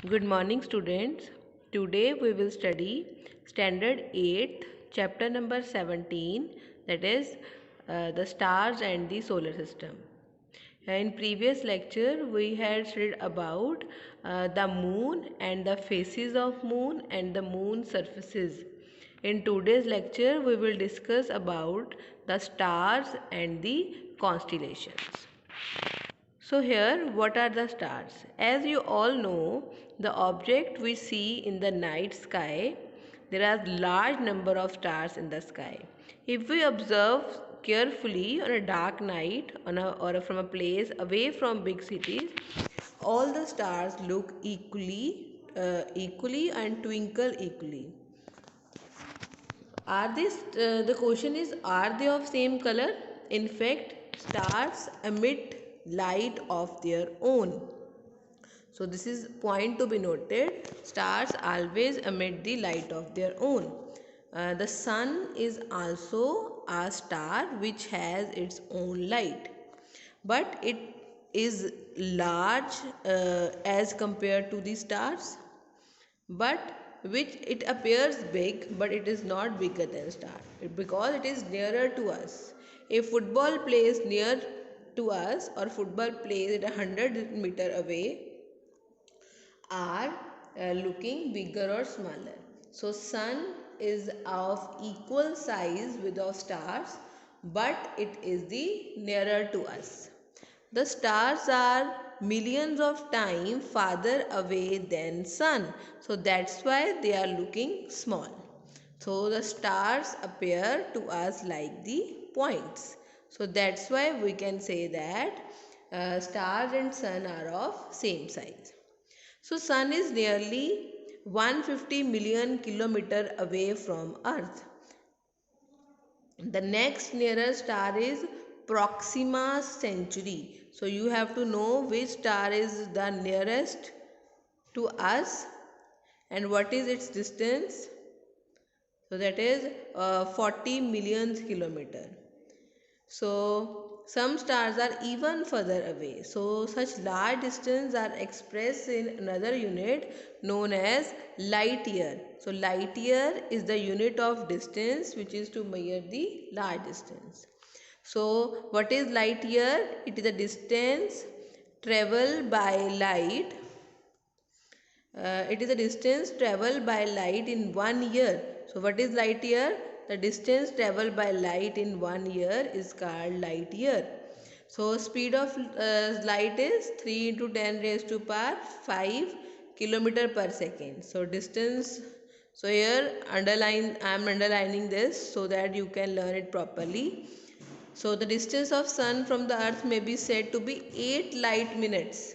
Good morning, students. Today we will study Standard 8th, chapter number 17, that is the stars and the solar system. In previous lecture, we had studied about the moon and the phases of moon and the moon surfaces. In today's lecture, we will discuss about the stars and the constellations. So here, what are the stars? As you all know, the object we see in the night sky, there are large number of stars in the sky. If we observe carefully on a dark night or from a place away from big cities, all the stars look equally and twinkle equally. The question is, are they of same color? In fact, stars emit light of their own. So this is point to be noted. Stars always emit the light of their own. The sun is also a star which has its own light, but it is large as compared to the stars, but which it appears big, but it is not bigger than star because it is nearer to us. If football plays near to us or football plays at 100 meter away are looking bigger or smaller. So sun is of equal size with of stars, but it is the nearer to us. The stars are millions of times farther away than sun, so that's why they are looking small. So the stars appear to us like the points. So that's why we can say that stars and sun are of same size. So sun is nearly 150 million kilometer away from earth. The next nearest star is Proxima Centauri. So you have to know which star is the nearest to us and what is its distance. So that is 40 million kilometer. So some stars are even further away. So such large distance are expressed in another unit known as light year. So light year is the unit of distance which is to measure the large distance. So what is light year? It is the distance traveled by light. It is the distance traveled by light in 1 year. So what is light year? The distance traveled by light in 1 year is called light year. So speed of light is 3 into 10 raised to power 5 kilometer per second. So distance, so here I am underlining this so that you can learn it properly. So the distance of sun from the earth may be said to be 8 light minutes.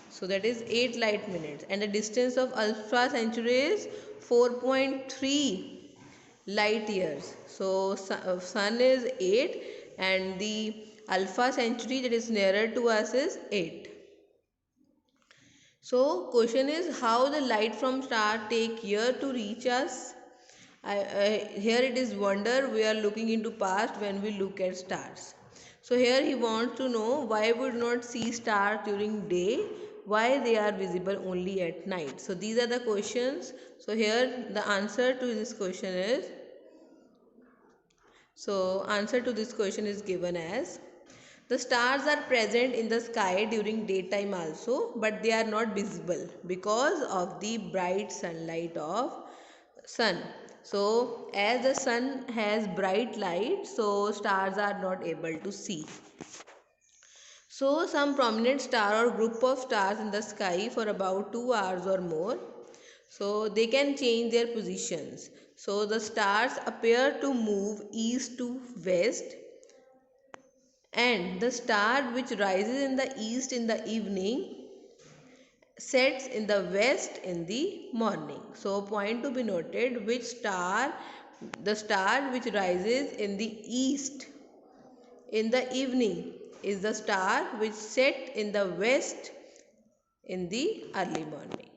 So that is 8 light minutes, and the distance of Alpha Centauri is 4.3 light years. So sun is 8 and the Alpha Centauri that is nearer to us is 8. So question is, how the light from star take year to reach us? Here it is wonder we are looking into past when we look at stars. So here he wants to know why we do not see stars during day, why they are visible only at night. So these are the questions. So here the answer to this question is, given as, the stars are present in the sky during daytime also, but they are not visible because of the bright sunlight of sun. So as the sun has bright light, so stars are not able to see. So some prominent star or group of stars in the sky for about 2 hours or more, so they can change their positions. So the stars appear to move east to west, and the star which rises in the east in the evening sets in the west in the morning. So point to be noted, the star which rises in the east in the evening is the star which set in the west in the early morning.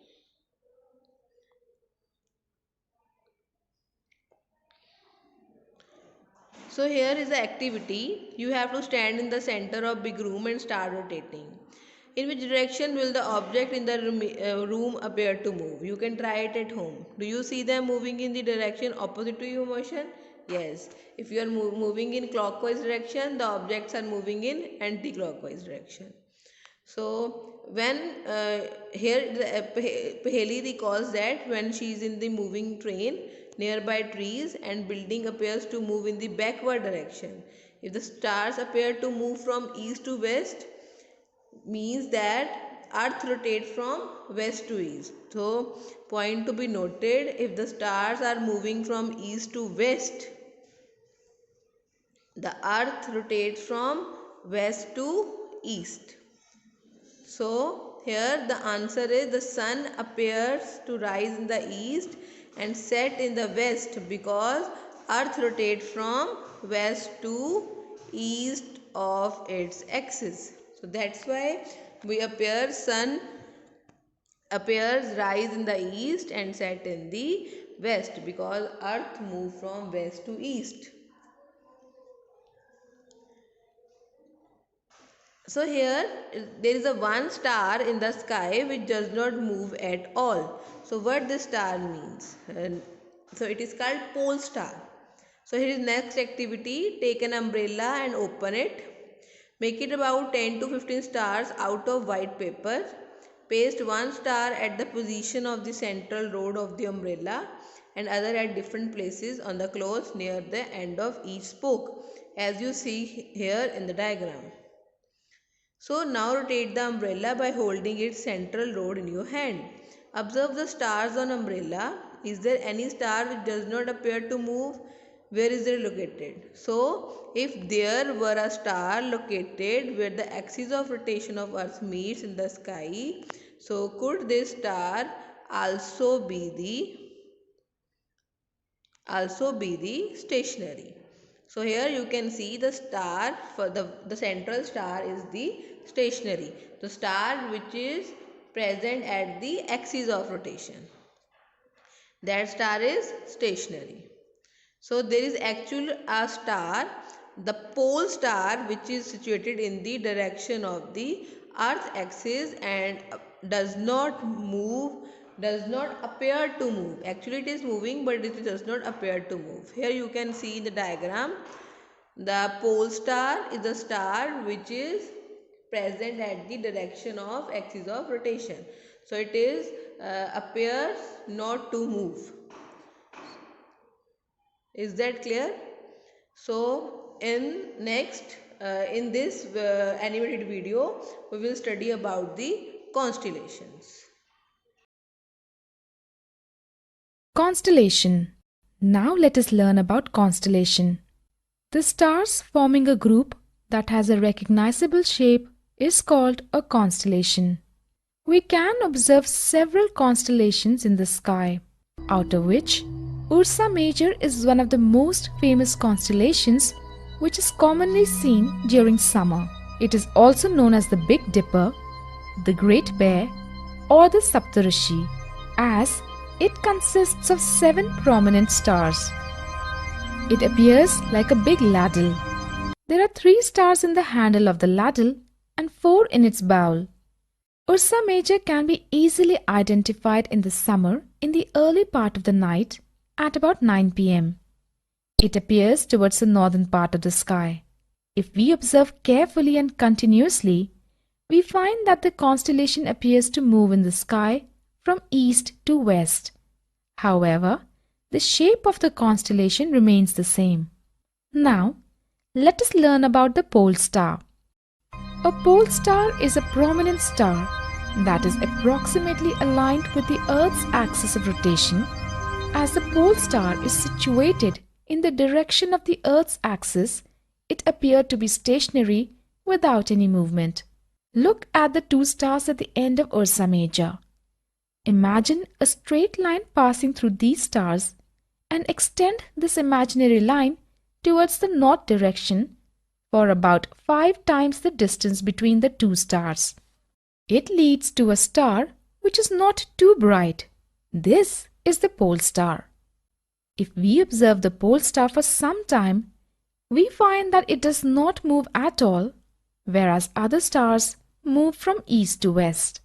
So here is the activity. You have to stand in the center of big room and start rotating. In which direction will the object in the room appear to move? You can try it at home. Do you see them moving in the direction opposite to your motion? Yes. If you are moving in clockwise direction, the objects are moving in anti-clockwise direction. So when Paheli recalls that when she is in the moving train, nearby trees and building appears to move in the backward direction. If the stars appear to move from east to west, means that earth rotates from west to east. So point to be noted, if the stars are moving from east to west, the earth rotates from west to east. So here the answer is the sun appears to rise in the east and set in the west because earth rotates from west to east of its axis. So that's why we appear sun appears rise in the east and set in the west because earth moves from west to east. So here there is a one star in the sky which does not move at all. So what this star means? So it is called pole star. So here is next activity. Take an umbrella and open it. Make it about 10 to 15 stars out of white paper. Paste one star at the position of the central rod of the umbrella and other at different places on the cloth near the end of each spoke, as you see here in the diagram. So now rotate the umbrella by holding its central rod in your hand. Observe the stars on umbrella. Is there any star which does not appear to move? Where is it located? So if there were a star located where the axis of rotation of Earth meets in the sky, so could this star also be the stationary? So here you can see the star for the central star is the stationary. The star which is present at the axis of rotation. That star is stationary. So there is actually a star, the pole star, which is situated in the direction of the earth axis and does not move, does not appear to move. Actually it is moving but it does not appear to move. Here you can see in the diagram, the pole star is a star which is present at the direction of axis of rotation. So it is appears not to move. Is that clear? So in this animated video we will study about the constellations. Constellation. Now let us learn about constellation. The stars forming a group that has a recognizable shape is called a constellation. We can observe several constellations in the sky, out of which Ursa Major is one of the most famous constellations which is commonly seen during summer. It is also known as the Big Dipper, the Great Bear, or the Saptarishi, as it consists of 7 prominent stars. It appears like a big ladle. There are 3 stars in the handle of the ladle and 4 in its bowl. Ursa Major can be easily identified in the summer in the early part of the night at about 9 p.m. It appears towards the northern part of the sky. If we observe carefully and continuously, we find that the constellation appears to move in the sky from east to west. However, the shape of the constellation remains the same. Now, let us learn about the pole star. A pole star is a prominent star that is approximately aligned with the Earth's axis of rotation. As the pole star is situated in the direction of the Earth's axis, it appeared to be stationary without any movement. Look at the 2 stars at the end of Ursa Major. Imagine a straight line passing through these stars and extend this imaginary line towards the north direction for about 5 times the distance between the 2 stars. It leads to a star which is not too bright. This is the pole star. If we observe the pole star for some time, we find that it does not move at all, whereas other stars move from east to west.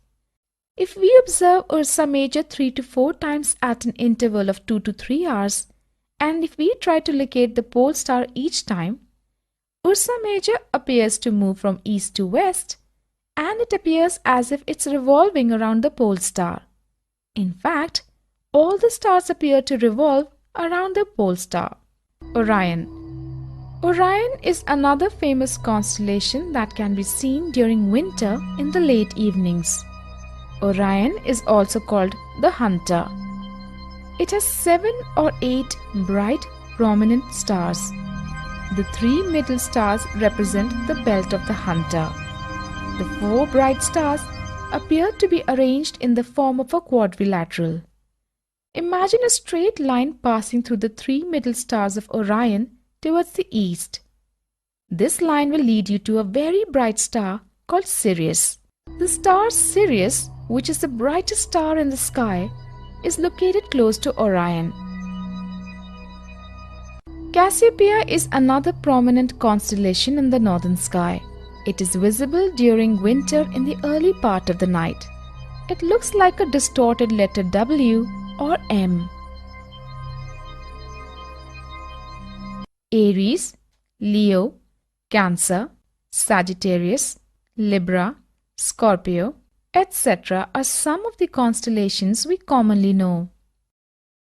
If we observe Ursa Major 3 to 4 times at an interval of 2 to 3 hours, and if we try to locate the pole star each time, Ursa Major appears to move from east to west, and it appears as if it's revolving around the pole star. In fact, all the stars appear to revolve around the pole star. Orion. Orion is another famous constellation that can be seen during winter in the late evenings. Orion is also called the Hunter. It has 7 or 8 bright, prominent stars. The 3 middle stars represent the belt of the Hunter. The 4 bright stars appear to be arranged in the form of a quadrilateral. Imagine a straight line passing through the 3 middle stars of Orion towards the east. This line will lead you to a very bright star called Sirius. The star Sirius, which is the brightest star in the sky, is located close to Orion. Cassiopeia is another prominent constellation in the northern sky. It is visible during winter in the early part of the night. It looks like a distorted letter W or M. Aries, Leo, Cancer, Sagittarius, Libra, Scorpio, etc. are some of the constellations we commonly know.